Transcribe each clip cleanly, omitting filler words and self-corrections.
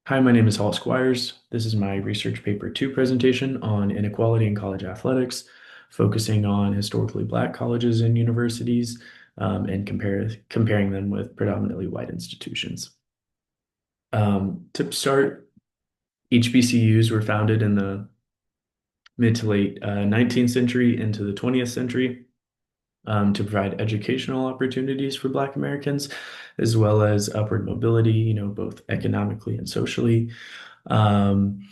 Hi, my name is Hall Squires. This is my research paper 2 presentation on inequality in college athletics, focusing on historically Black colleges and universities, and comparing them with predominantly white institutions. To start, HBCUs were founded in the mid to late 19th century into the 20th century, to provide educational opportunities for Black Americans, as well as upward mobility, both economically and socially. Um,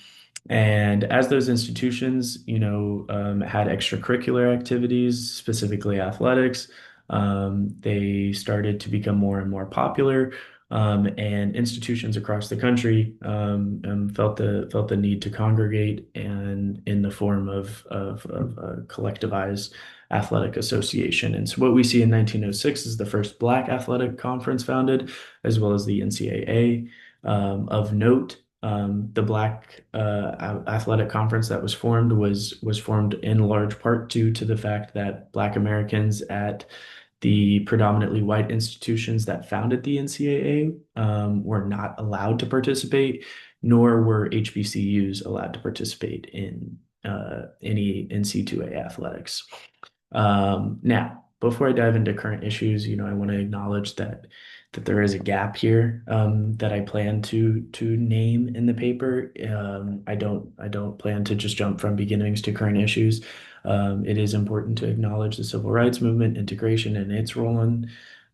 and as those institutions, had extracurricular activities, specifically athletics, they started to become more and more popular. And institutions across the country felt the need to congregate and in the form of a collectivized athletic association. And so what we see in 1906 is the first Black athletic conference founded, as well as the NCAA. Of note, the Black Athletic Conference that was formed was formed in large part due to the fact that Black Americans at the predominantly white institutions that founded the NCAA were not allowed to participate, nor were HBCUs allowed to participate in any NC2A athletics. Now, before I dive into current issues, I want to acknowledge that there is a gap here that I plan to name in the paper. I don't plan to just jump from beginnings to current issues. It is important to acknowledge the civil rights movement, integration, and its role in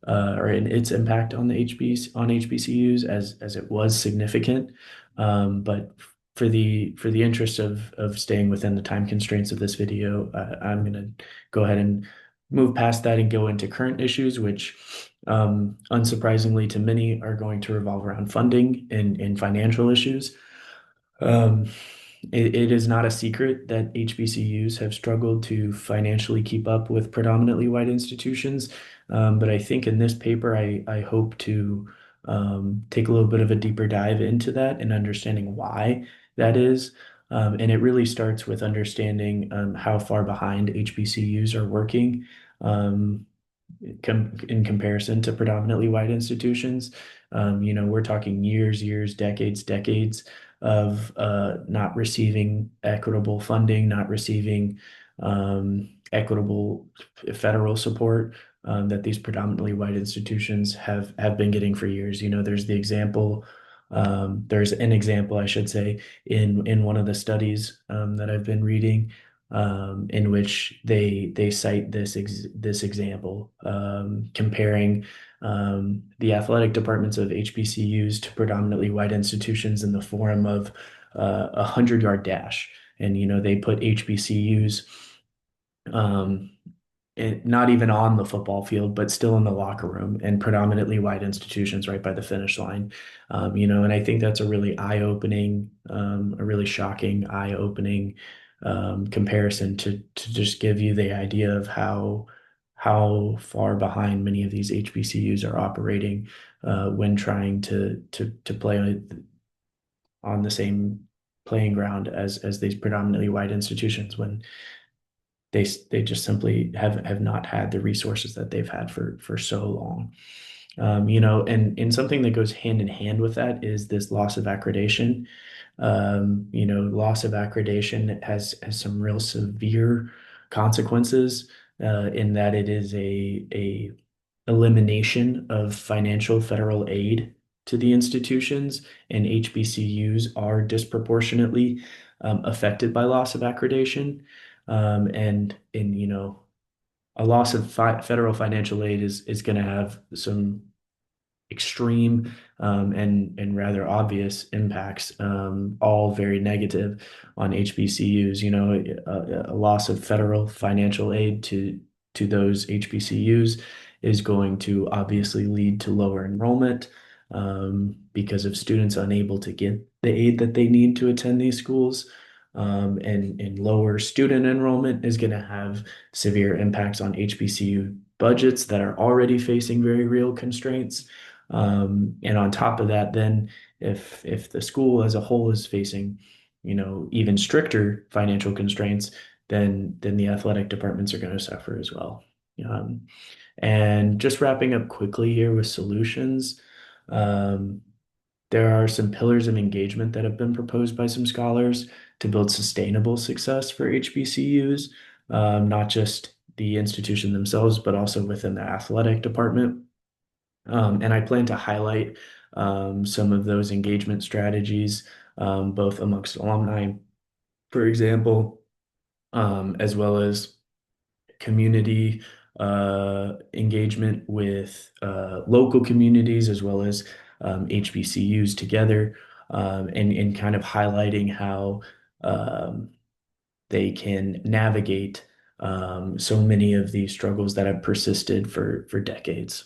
or in its impact on the HBCUs as it was significant. But for the interest of staying within the time constraints of this video, I'm going to go ahead and move past that and go into current issues, which unsurprisingly to many are going to revolve around funding and financial issues. Um, it is not a secret that HBCUs have struggled to financially keep up with predominantly white institutions. But I think in this paper, I hope to take a little bit of a deeper dive into that and understanding why that is. And it really starts with understanding how far behind HBCUs are working in comparison to predominantly white institutions. We're talking years, decades of not receiving equitable funding, not receiving equitable federal support that these predominantly white institutions have been getting for years. There's an example, I should say, in one of the studies that I've been reading, in which they cite this example, comparing the athletic departments of HBCUs to predominantly white institutions in the form of a 100-yard dash. And they put HBCUs um, not even on the football field, but still in the locker room, and predominantly white institutions right by the finish line. And I think that's a really eye-opening, a really shocking, eye-opening comparison to just give you the idea of how far behind many of these HBCUs are operating when trying to play on the same playing ground as these predominantly white institutions when they just simply have not had the resources that they've had for so long. And something that goes hand in hand with that is this loss of accreditation. Loss of accreditation has some real severe consequences in that it is a elimination of financial federal aid to the institutions, and HBCUs are disproportionately affected by loss of accreditation. And a loss of federal financial aid is going to have some extreme and rather obvious impacts, all very negative on HBCUs. A loss of federal financial aid to those HBCUs is going to obviously lead to lower enrollment because of students unable to get the aid that they need to attend these schools. And lower student enrollment is going to have severe impacts on HBCU budgets that are already facing very real constraints. And on top of that, then if the school as a whole is facing, even stricter financial constraints, then the athletic departments are going to suffer as well. Um, and just wrapping up quickly here with solutions. Um, There are some pillars of engagement that have been proposed by some scholars to build sustainable success for HBCUs, not just the institution themselves, but also within the athletic department. And I plan to highlight some of those engagement strategies, both amongst alumni, for example, as well as community engagement with local communities as well as HBCUs together, and kind of highlighting how um, they can navigate so many of these struggles that have persisted for decades.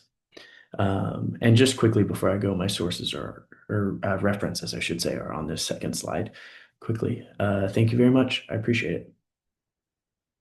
And just quickly before I go, my sources or references, I should say, are on this second slide. Quickly, thank you very much. I appreciate it.